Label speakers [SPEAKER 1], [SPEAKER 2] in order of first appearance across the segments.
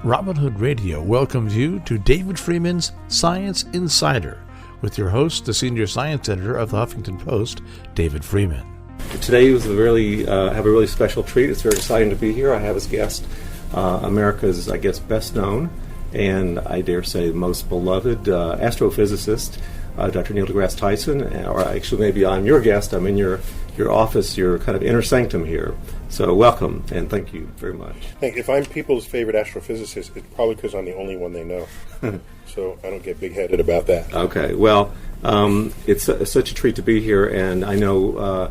[SPEAKER 1] Robin Hood Radio welcomes you to David Freeman's Science Insider with your host, the senior science editor of the Huffington Post, David Freeman.
[SPEAKER 2] Today was have a really special treat. It's very exciting to be here. I have as guest America's, I guess, best known and I dare say most beloved astrophysicist, Dr. Neil deGrasse Tyson. Or actually, maybe I'm your guest. I'm in your office, your kind of inner sanctum here. So welcome, and thank you very much.
[SPEAKER 3] If I'm people's favorite astrophysicist, it's probably because I'm the only one they know. So I don't get big-headed about that.
[SPEAKER 2] Okay, well, it's such a treat to be here, and I know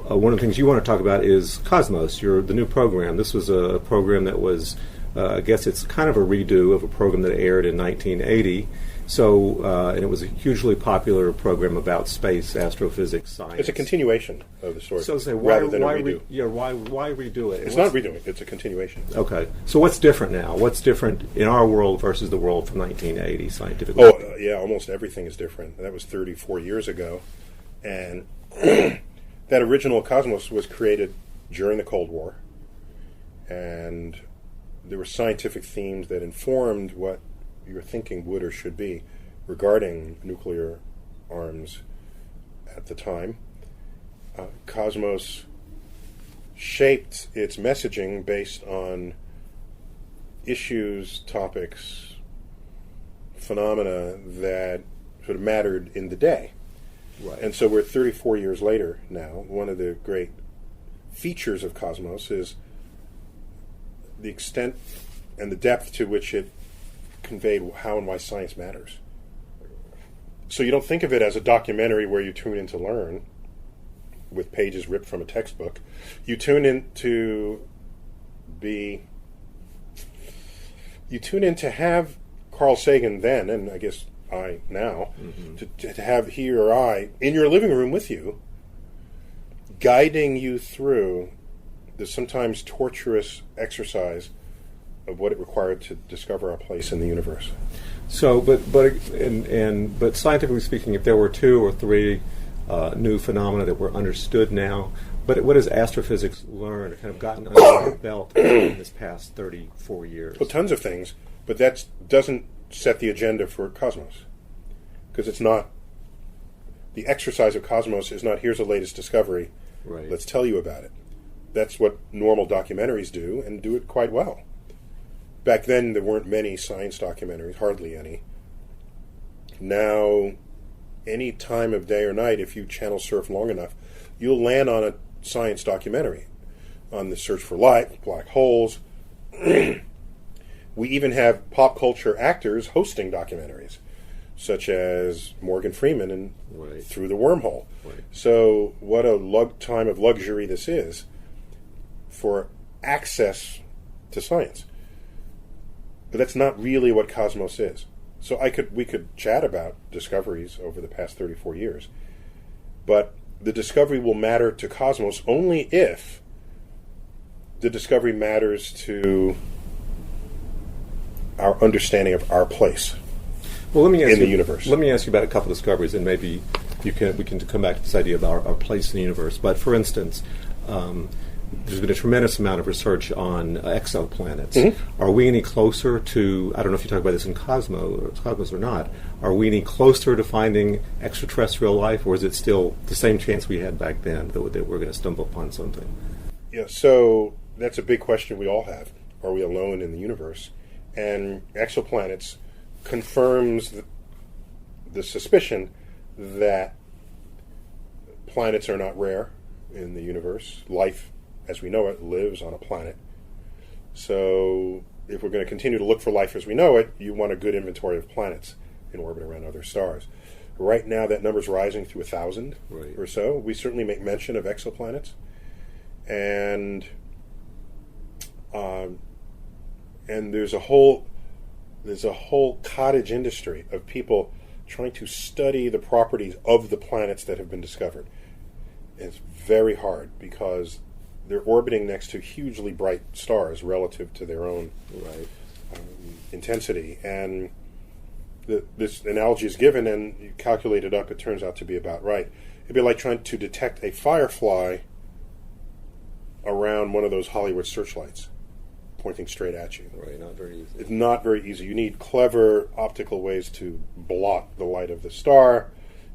[SPEAKER 2] one of the things you want to talk about is Cosmos, the new program. This was a program that was, I guess it's kind of a redo of a program that aired in 1980. So, and it was a hugely popular program about space, astrophysics, science.
[SPEAKER 3] It's a continuation of the story.
[SPEAKER 2] So,
[SPEAKER 3] rather than a redo.
[SPEAKER 2] Why redo it?
[SPEAKER 3] It's not redoing it. It's a continuation.
[SPEAKER 2] Okay. So, what's different now? What's different in our world versus the world from 1980 scientifically?
[SPEAKER 3] Oh, yeah, almost everything is different. That was 34 years ago, and that original Cosmos was created during the Cold War, and there were scientific themes that informed what your thinking would or should be regarding nuclear arms at the time. Cosmos shaped its messaging based on issues, topics, phenomena that sort of mattered in the day.
[SPEAKER 2] Right.
[SPEAKER 3] And so we're 34 years later now. One of the great features of Cosmos is the extent and the depth to which it conveyed how and why science matters. So you don't think of it as a documentary where you tune in to learn with pages ripped from a textbook. You tune in to have Carl Sagan then, and I guess I now, to have he or I in your living room with you, guiding you through the sometimes torturous exercise of what it required to discover our place in the universe.
[SPEAKER 2] So, but scientifically speaking, if there were two or three new phenomena that were understood now, but what has astrophysics learned, kind of gotten under our belt in this past 34 years?
[SPEAKER 3] Well, tons of things, but that doesn't set the agenda for Cosmos, because it's not. The exercise of Cosmos is not, here's the latest discovery,
[SPEAKER 2] right.
[SPEAKER 3] Let's tell you about it. That's what normal documentaries do, and do it quite well. Back then, there weren't many science documentaries, hardly any. Now, any time of day or night, if you channel surf long enough, you'll land on a science documentary on the search for light, black holes. We even have pop culture actors hosting documentaries, such as Morgan Freeman in
[SPEAKER 2] right.
[SPEAKER 3] Through the Wormhole.
[SPEAKER 2] Right.
[SPEAKER 3] So what a time of luxury this is for access to science. But that's not really what Cosmos is. So we could chat about discoveries over the past 34 years, but the discovery will matter to Cosmos only if the discovery matters to our understanding of our place
[SPEAKER 2] in
[SPEAKER 3] the universe.
[SPEAKER 2] Let me ask you about a couple of discoveries, and maybe we can come back to this idea of our place in the universe. But for instance, there's been a tremendous amount of research on exoplanets. Mm-hmm. Are we any closer to, I don't know if you talk about this in Cosmos or not, are we any closer to finding extraterrestrial life, or is it still the same chance we had back then that we're going to stumble upon something?
[SPEAKER 3] Yeah, so that's a big question we all have. Are we alone in the universe? And exoplanets confirms the suspicion that planets are not rare in the universe. Life as we know it lives on a planet. So if we're going to continue to look for life as we know it, you want a good inventory of planets in orbit around other stars. Right now that number's rising to 1,000
[SPEAKER 2] right.
[SPEAKER 3] or so. We certainly make mention of exoplanets. And there's a whole cottage industry of people trying to study the properties of the planets that have been discovered. It's very hard because they're orbiting next to hugely bright stars relative to their own
[SPEAKER 2] right.
[SPEAKER 3] Intensity. And this analogy is given, and you calculate it up, it turns out to be about right. It'd be like trying to detect a firefly around one of those Hollywood searchlights. pointing straight at you.
[SPEAKER 2] Right, not very easy.
[SPEAKER 3] It's not very easy. You need clever optical ways to block the light of the star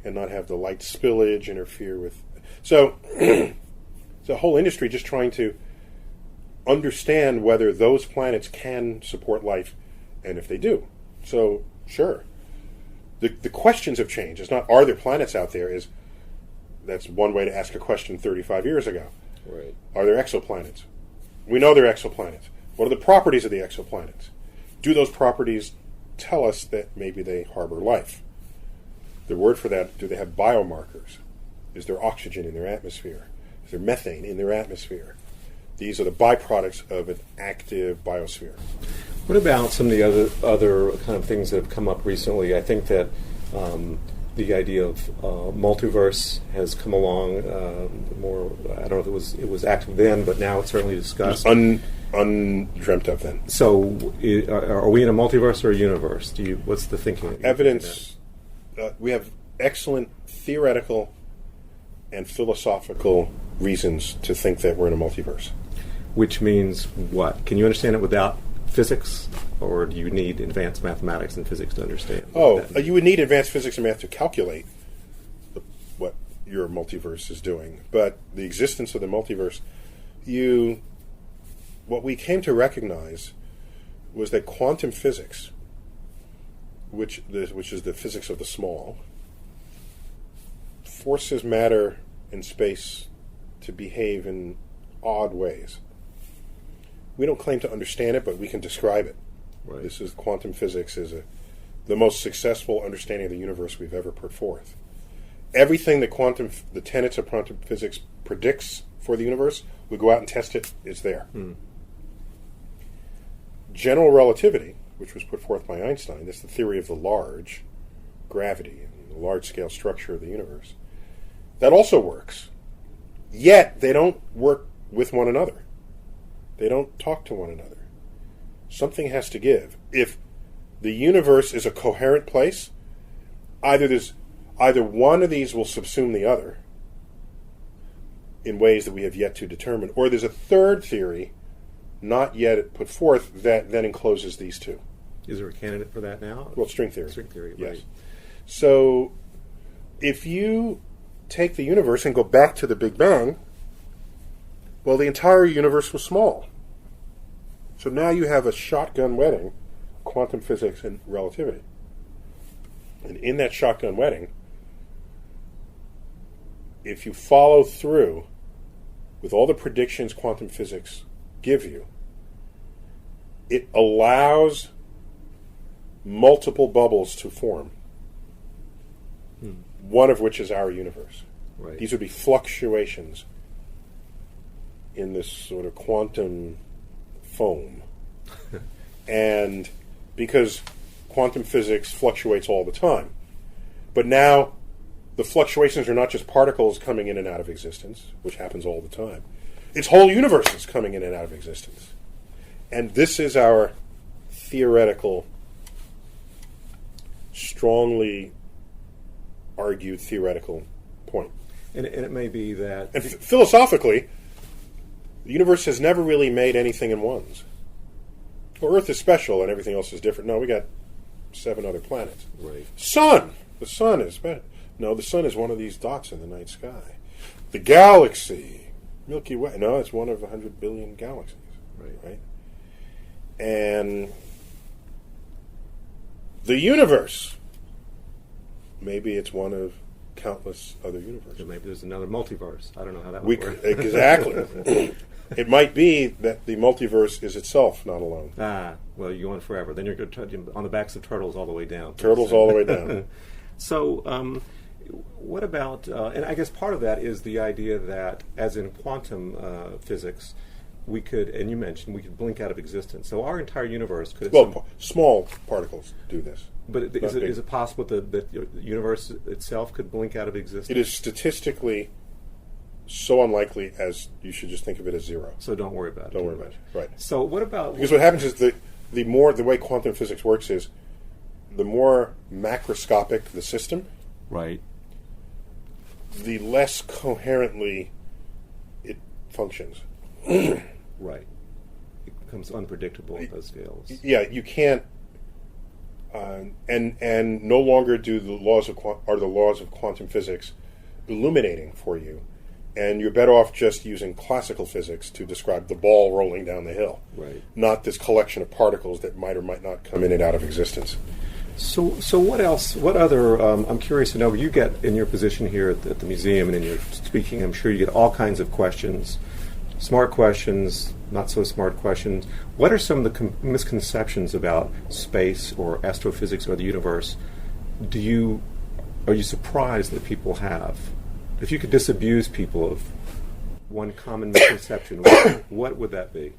[SPEAKER 3] and not have the light spillage interfere with. So, it's a whole industry just trying to understand whether those planets can support life, and if they do. So, sure. The questions have changed. It's not, are there planets out there? That's one way to ask a question 35 years ago.
[SPEAKER 2] Right.
[SPEAKER 3] Are there exoplanets? We know they're exoplanets. What are the properties of the exoplanets? Do those properties tell us that maybe they harbor life? The word for that, do they have biomarkers? Is there oxygen in their atmosphere? Is there methane in their atmosphere? These are the byproducts of an active biosphere.
[SPEAKER 2] What about some of the other kind of things that have come up recently? I think that the idea of multiverse has come along more. I don't know if it was active then, but now it's certainly discussed.
[SPEAKER 3] Undreamt of then.
[SPEAKER 2] So, are we in a multiverse or a universe? What's the thinking?
[SPEAKER 3] Evidence. We have excellent theoretical and philosophical reasons to think that we're in a multiverse.
[SPEAKER 2] Which means what? Can you understand it without physics, or do you need advanced mathematics and physics to understand?
[SPEAKER 3] You would need advanced physics and math to calculate what your multiverse is doing. But the existence of the multiverse, what we came to recognize was that quantum physics, which is the physics of the small, forces matter and space to behave in odd ways. We don't claim to understand it, but we can describe it.
[SPEAKER 2] Right.
[SPEAKER 3] This is quantum physics is the most successful understanding of the universe we've ever put forth. Everything that the tenets of quantum physics predicts for the universe, we go out and test it, it's there. General relativity, which was put forth by Einstein, that's the theory of the large, gravity, and the large-scale structure of the universe. That also works. Yet, they don't work with one another. They don't talk to one another. Something has to give. If the universe is a coherent place, either one of these will subsume the other in ways that we have yet to determine, or there's a third theory not yet put forth that then encloses these two.
[SPEAKER 2] Is there a candidate for that now?
[SPEAKER 3] Well, string theory.
[SPEAKER 2] String theory,
[SPEAKER 3] yes.
[SPEAKER 2] Right.
[SPEAKER 3] So, if you take the universe and go back to the Big Bang, well, the entire universe was small. So now you have a shotgun wedding, quantum physics and relativity. And in that shotgun wedding, if you follow through with all the predictions quantum physics give you, it allows multiple bubbles to form, one of which is our universe.
[SPEAKER 2] Right.
[SPEAKER 3] These would be fluctuations in this sort of quantum foam. And because quantum physics fluctuates all the time, but now the fluctuations are not just particles coming in and out of existence, which happens all the time. It's whole universes coming in and out of existence. And this is our theoretical, strongly argued theoretical point.
[SPEAKER 2] And it may be that...
[SPEAKER 3] And philosophically, the universe has never really made anything in ones. Well, Earth is special and everything else is different. No, we got 7 other planets.
[SPEAKER 2] Right.
[SPEAKER 3] Sun! The sun is... No, the sun is one of these dots in the night sky. The galaxy... Milky Way. No, it's one of 100 billion galaxies. Right? And the universe. Maybe it's one of countless other universes.
[SPEAKER 2] So maybe there's another multiverse. I don't know how that would work.
[SPEAKER 3] Exactly. It might be that the multiverse is itself not alone.
[SPEAKER 2] Well, you're going forever. Then you're going to on the backs of turtles all the way down.
[SPEAKER 3] Turtles all the way down.
[SPEAKER 2] So, what about, and I guess part of that is the idea that, as in quantum physics, we could, and you mentioned, we could blink out of existence. So our entire universe could...
[SPEAKER 3] small particles do this.
[SPEAKER 2] But is it possible that the universe itself could blink out of existence?
[SPEAKER 3] It is statistically so unlikely as you should just think of it as zero.
[SPEAKER 2] So don't worry about it.
[SPEAKER 3] Don't worry about it. Right.
[SPEAKER 2] So what about...
[SPEAKER 3] Because what happens is the way quantum physics works is the more macroscopic the system...
[SPEAKER 2] Right.
[SPEAKER 3] The less coherently it functions.
[SPEAKER 2] Right. becomes unpredictable at those scales.
[SPEAKER 3] Yeah, you can't, and no longer do the laws of quantum physics illuminating for you, and you're better off just using classical physics to describe the ball rolling down the hill,
[SPEAKER 2] Right.
[SPEAKER 3] not this collection of particles that might or might not come in and out of existence.
[SPEAKER 2] So what else? What other? I'm curious to know. You get in your position here at the museum and in your speaking. I'm sure you get all kinds of questions, smart questions, not so smart questions. What are some of the misconceptions about space or astrophysics or the universe? Are you surprised that people have? If you could disabuse people of one common misconception, what would that be?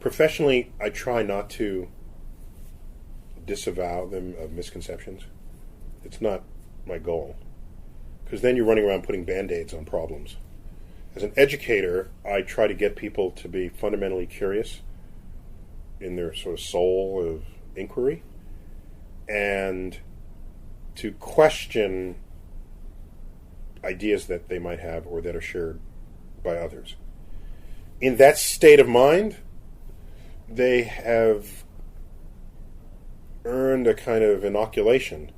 [SPEAKER 3] Professionally, I try not to disavow them of misconceptions. It's not my goal, because then you're running around putting band-aids on problems. As an educator, I try to get people to be fundamentally curious in their sort of soul of inquiry, and to question ideas that they might have or that are shared by others. In that state of mind, they have earned a kind of inoculation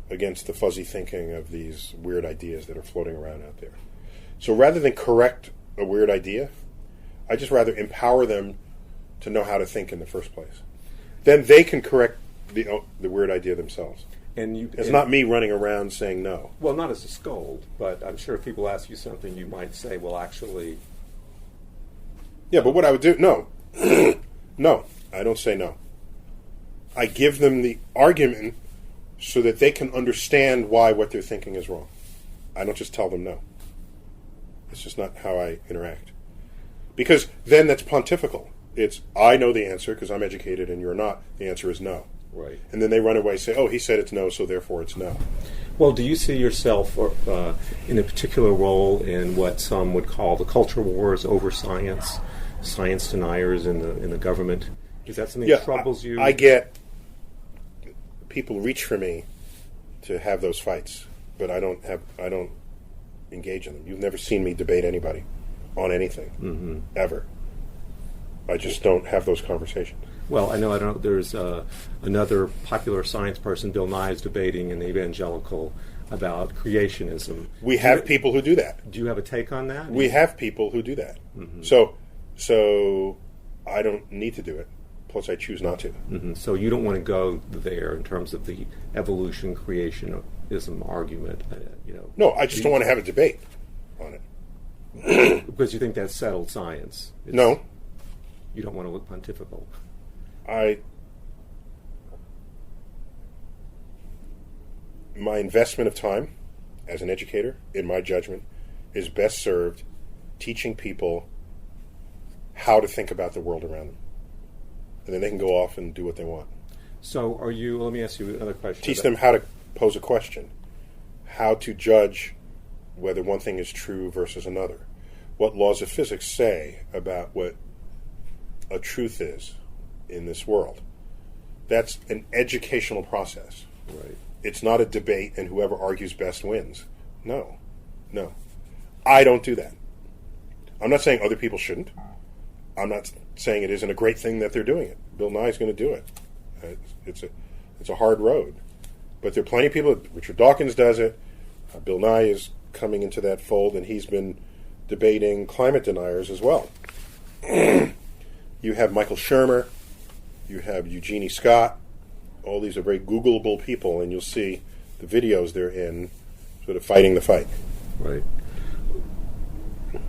[SPEAKER 3] against the fuzzy thinking of these weird ideas that are floating around out there. So rather than correct a weird idea, I just rather empower them to know how to think in the first place. Then they can correct the weird idea themselves. It's not me running around saying no.
[SPEAKER 2] Well, not as a scold, but I'm sure if people ask you something, you might say, well, actually...
[SPEAKER 3] Yeah, but what I would do... No. No, I don't say no. I give them the argument so that they can understand why what they're thinking is wrong. I don't just tell them no. It's just not how I interact. Because then that's pontifical. It's, I know the answer because I'm educated and you're not. The answer is no.
[SPEAKER 2] Right.
[SPEAKER 3] And then they run away and say, oh, he said it's no, so therefore it's no.
[SPEAKER 2] Well, do you see yourself in a particular role in what some would call the culture wars over science, science deniers in the government? Is that something that troubles you?
[SPEAKER 3] I get people reach for me to have those fights, but I don't engage in them. You've never seen me debate anybody on anything, ever. I just don't have those conversations.
[SPEAKER 2] Well, I know there's another popular science person, Bill Nye, is debating in Evangelical about creationism.
[SPEAKER 3] We have people who do that.
[SPEAKER 2] Do you have a take on that?
[SPEAKER 3] We have people who do that. So I don't need to do it. Plus, I choose not to.
[SPEAKER 2] So you don't want to go there in terms of the evolution creationism argument.
[SPEAKER 3] No, I just don't want to have a debate on it.
[SPEAKER 2] Because you think that's settled science.
[SPEAKER 3] No.
[SPEAKER 2] You don't want to look pontifical.
[SPEAKER 3] My investment of time as an educator, in my judgment, is best served teaching people how to think about the world around them. And then they can go off and do what they want.
[SPEAKER 2] So let me ask you another question.
[SPEAKER 3] Teach them how to pose a question, how to judge whether one thing is true versus another, what laws of physics say about what a truth is in this world. That's an educational process.
[SPEAKER 2] Right.
[SPEAKER 3] It's not a debate and whoever argues best wins. No. I don't do that. I'm not saying other people shouldn't. I'm not saying it isn't a great thing that they're doing it. Bill Nye's going to do it. It's a hard road. But there are plenty of people. Richard Dawkins does it. Bill Nye is coming into that fold, and he's been debating climate deniers as well. You have Michael Shermer. You have Eugenie Scott. All these are very Googleable people, and you'll see the videos they're in sort of fighting the fight.
[SPEAKER 2] Right.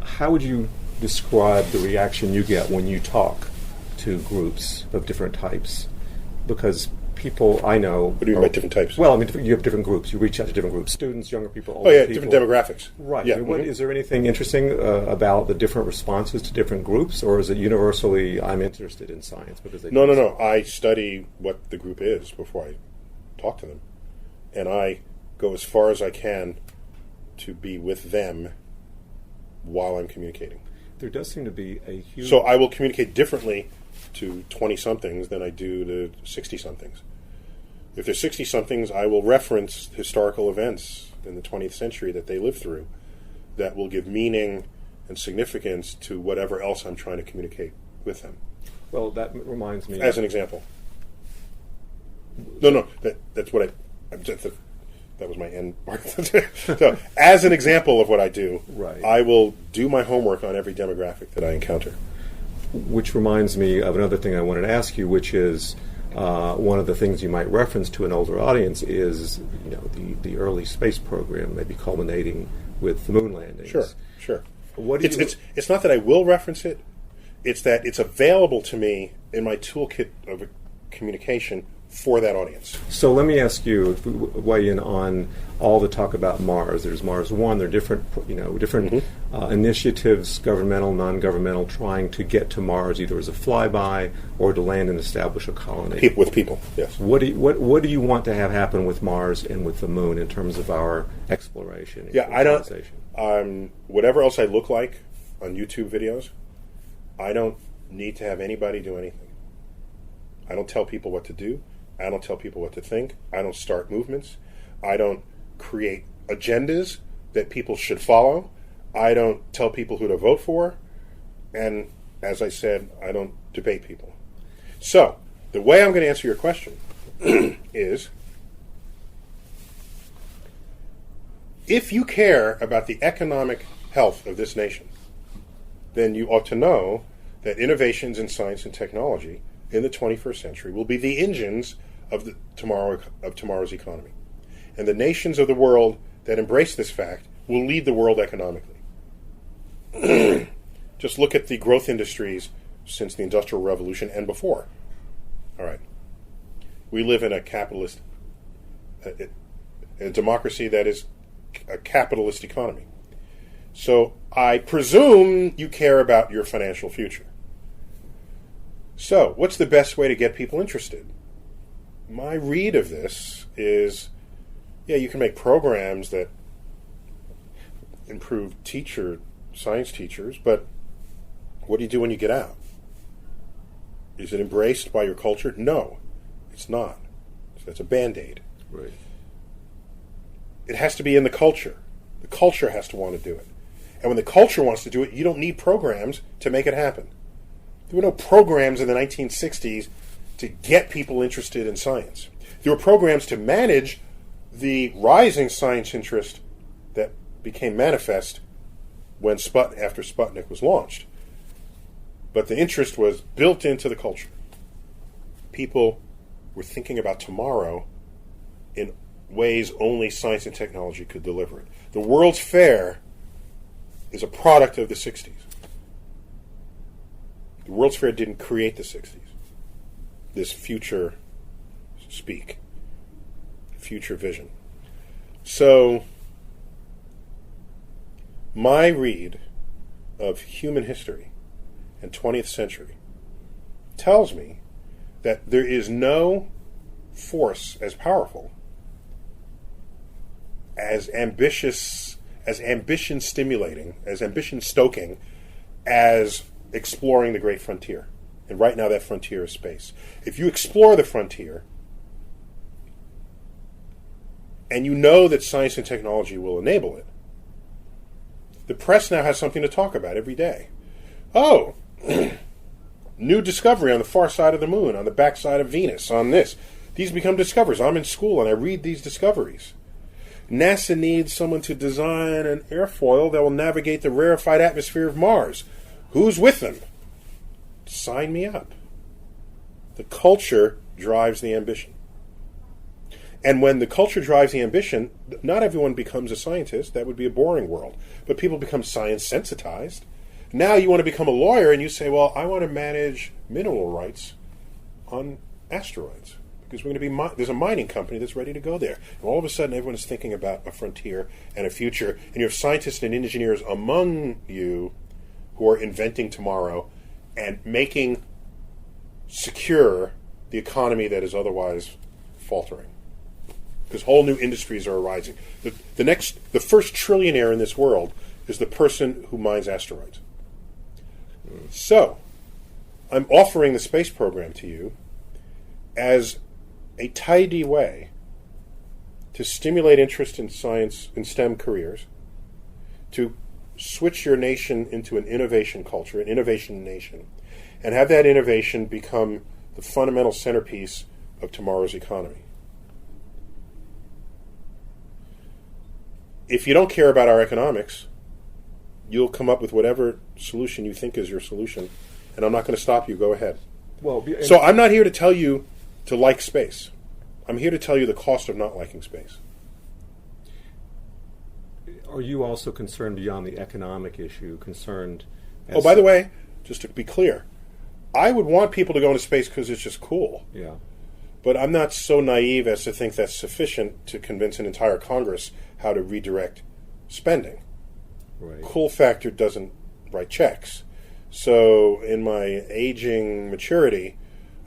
[SPEAKER 2] How would you describe the reaction you get when you talk to groups of different types? Because people I know...
[SPEAKER 3] What do you mean by different types?
[SPEAKER 2] Well, I mean, you have different groups. You reach out to different groups. Students, younger people, older people.
[SPEAKER 3] Different demographics.
[SPEAKER 2] Right.
[SPEAKER 3] Yeah.
[SPEAKER 2] I mean, is there anything interesting about the different responses to different groups, or is it universally, I'm interested in science? Because
[SPEAKER 3] No. I study what the group is before I talk to them. And I go as far as I can to be with them while I'm communicating.
[SPEAKER 2] There does seem to be a huge...
[SPEAKER 3] So I will communicate differently to 20-somethings than I do to 60-somethings. If they're 60-somethings, I will reference historical events in the 20th century that they lived through that will give meaning and significance to whatever else I'm trying to communicate with them.
[SPEAKER 2] Well, that reminds me.
[SPEAKER 3] As an example. No, that's what that was my end part. So, as an example of what I do,
[SPEAKER 2] Right.
[SPEAKER 3] I will do my homework on every demographic that I encounter.
[SPEAKER 2] Which reminds me of another thing I wanted to ask you, which is one of the things you might reference to an older audience is, the early space program, maybe culminating with the moon landings.
[SPEAKER 3] Sure.
[SPEAKER 2] What do
[SPEAKER 3] It's not that I will reference it. It's that it's available to me in my toolkit of communication for that audience.
[SPEAKER 2] So let me ask you, if we weigh in on all the talk about Mars. There's Mars One. There are different initiatives, governmental, non-governmental, trying to get to Mars either as a flyby or to land and establish a colony.
[SPEAKER 3] With people, yes.
[SPEAKER 2] What do you want to have happen with Mars and with the Moon in terms of our exploration?
[SPEAKER 3] Yeah, I don't. Whatever else I look like on YouTube videos, I don't need to have anybody do anything. I don't tell people what to do. I don't tell people what to think. I don't start movements. I don't create agendas that people should follow. I don't tell people who to vote for. And as I said, I don't debate people. So, the way I'm going to answer your question is, if you care about the economic health of this nation, then you ought to know that innovations in science and technology in the 21st century will be the engines of tomorrow's economy. And the nations of the world that embrace this fact will lead the world economically. Just look at the growth industries since the Industrial Revolution and before. All right. We live in a democracy that is a capitalist economy. So I presume you care about your financial future. So, what's the best way to get people interested? My read of this is, you can make programs that improve science teachers, but what do you do when you get out? Is it embraced by your culture? No, it's not. So that's a Band-Aid.
[SPEAKER 2] Right.
[SPEAKER 3] It has to be in the culture. The culture has to want to do it. And when the culture wants to do it, you don't need programs to make it happen. There were no programs in the 1960s to get people interested in science. There were programs to manage the rising science interest that became manifest when after Sputnik was launched. But the interest was built into the culture. People were thinking about tomorrow in ways only science and technology could deliver it. The World's Fair is a product of the 60s. The World's Fair didn't create the 60s. This future vision. So, my read of human history and 20th century tells me that there is no force as powerful, as ambition stimulating, as ambition stoking, as exploring the great frontier. And right now that frontier is space. If you explore the frontier, and you know that science and technology will enable it, the press now has something to talk about every day. Oh, new discovery on the far side of the moon, on the backside of Venus, on this. These become discoveries. I'm in school and I read these discoveries. NASA needs someone to design an airfoil that will navigate the rarefied atmosphere of Mars. Who's with them? Sign me up. The culture drives the ambition. And when the culture drives the ambition, not everyone becomes a scientist. That would be a boring world. But people become science sensitized. Now you want to become a lawyer and you say, well, I want to manage mineral rights on asteroids. Because we're going to be there's a mining company that's ready to go there. And all of a sudden everyone is thinking about a frontier and a future. And you have scientists and engineers among you who are inventing tomorrow and making secure the economy that is otherwise faltering. Because whole new industries are arising. The first trillionaire in this world is the person who mines asteroids. So, I'm offering the space program to you as a tidy way to stimulate interest in science, in STEM careers, to switch your nation into an innovation culture, an innovation nation, and have that innovation become the fundamental centerpiece of tomorrow's economy. If you don't care about our economics, you'll come up with whatever solution you think is your solution, and I'm not going to stop you. Go ahead.
[SPEAKER 2] Well,
[SPEAKER 3] So I'm not here to tell you to like space. I'm here to tell you the cost of not liking space.
[SPEAKER 2] are you also concerned beyond the economic issue? Concerned?
[SPEAKER 3] Oh, by the way, just to be clear, I would want people to go into space because it's just cool.
[SPEAKER 2] Yeah.
[SPEAKER 3] But I'm not so naive as to think that's sufficient to convince an entire Congress how to redirect spending.
[SPEAKER 2] Right.
[SPEAKER 3] Cool factor doesn't write checks. So in my aging maturity,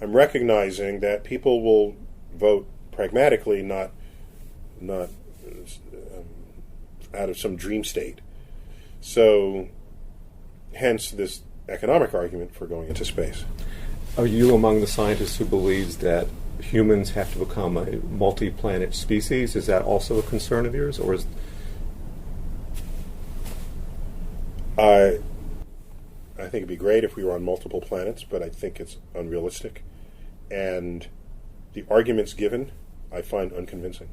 [SPEAKER 3] I'm recognizing that people will vote pragmatically, not out of some dream state. So hence this economic argument for going into space.
[SPEAKER 2] Are you among the scientists who believes that humans have to become a multi-planet species? Is that also a concern of yours, or is?
[SPEAKER 3] I think it'd be great if we were on multiple planets, but I think it's unrealistic. And the arguments given, I find unconvincing.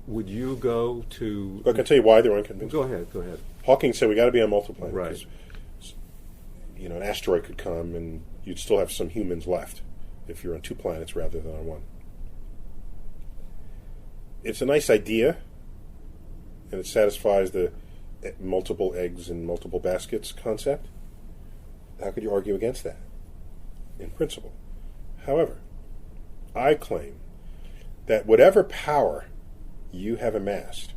[SPEAKER 2] Would you go to?
[SPEAKER 3] I can tell you why they're unconvincing.
[SPEAKER 2] Go ahead.
[SPEAKER 3] Hawking said we got to be on multiple planets.
[SPEAKER 2] Right.
[SPEAKER 3] 'Cause, an asteroid could come and you'd still have some humans left if you're on two planets rather than on one. It's a nice idea, and it satisfies the multiple eggs in multiple baskets concept. How could you argue against that in principle? However, I claim that whatever power you have amassed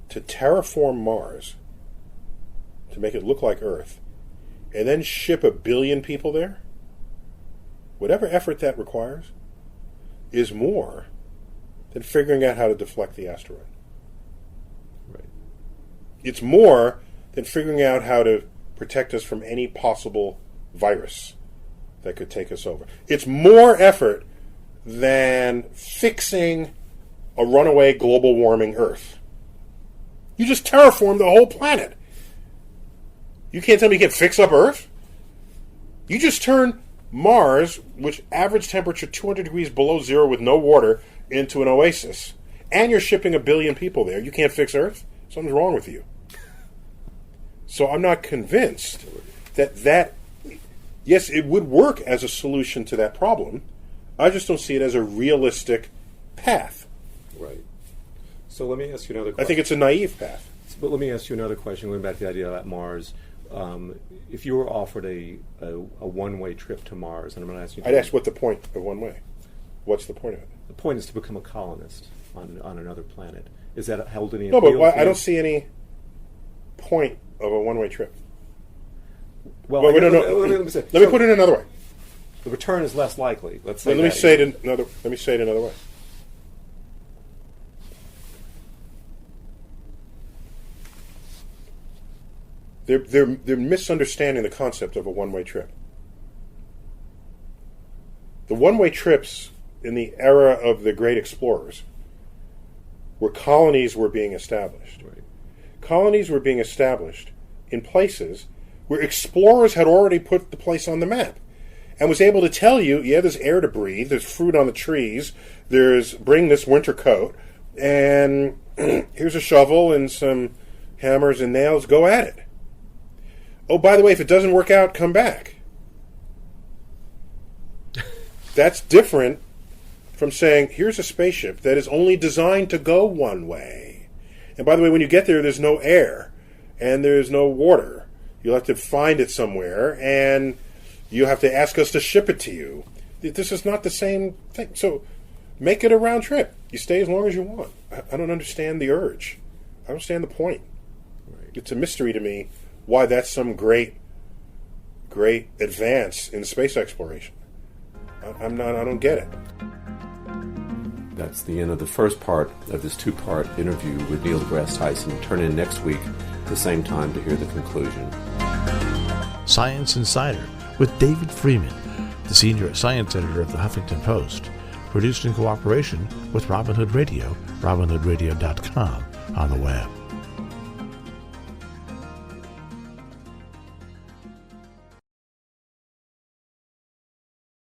[SPEAKER 3] to terraform Mars, to make it look like Earth, and then ship 1 billion people there, whatever effort that requires, is more than figuring out how to deflect the asteroid.
[SPEAKER 2] Right.
[SPEAKER 3] It's more than figuring out how to protect us from any possible virus that could take us over. It's more effort than fixing a runaway global warming Earth. You just terraformed the whole planet. You can't tell me you can fix up Earth? You just turn Mars, which average temperature 200 degrees below zero with no water, into an oasis. And you're shipping 1 billion people there. You can't fix Earth? Something's wrong with you. So I'm not convinced that yes, it would work as a solution to that problem. I just don't see it as a realistic path.
[SPEAKER 2] Right. So let me ask you another question.
[SPEAKER 3] I think it's a naive path.
[SPEAKER 2] But let me ask you another question, going back to the idea about Mars. If you were offered a one-way trip to Mars, and I'm going to ask you...
[SPEAKER 3] I'd ask what the point of one way. What's the point of it?
[SPEAKER 2] The point is to become a colonist on another planet. Is that held any
[SPEAKER 3] No,
[SPEAKER 2] appeal
[SPEAKER 3] but
[SPEAKER 2] to
[SPEAKER 3] I
[SPEAKER 2] you?
[SPEAKER 3] don't see any point of a one-way trip.
[SPEAKER 2] Well,
[SPEAKER 3] Let me put it another way.
[SPEAKER 2] The return is less likely. Let's say
[SPEAKER 3] Let me say it another way. They're misunderstanding the concept of a one-way trip. The one-way trips in the era of the great explorers where colonies were being established.
[SPEAKER 2] Right.
[SPEAKER 3] Colonies were being established in places where explorers had already put the place on the map and was able to tell you, yeah, there's air to breathe, there's fruit on the trees, bring this winter coat, and here's a shovel and some hammers and nails, go at it. Oh, by the way, if it doesn't work out, come back. That's different from saying, here's a spaceship that is only designed to go one way. And by the way, when you get there, there's no air and there's no water. You'll have to find it somewhere, and you have to ask us to ship it to you. This is not the same thing. So make it a round trip. You stay as long as you want. I don't understand the urge. I don't understand the point.
[SPEAKER 2] Right.
[SPEAKER 3] It's a mystery to me why that's some great advance in space exploration. I don't get it.
[SPEAKER 2] That's the end of the first part of this two-part interview with Neil deGrasse Tyson. Turn in next week at the same time to hear the conclusion.
[SPEAKER 1] Science Insider with David Freeman, the senior science editor of the Huffington Post, produced in cooperation with Robin Hood Radio, robinhoodradio.com on the web.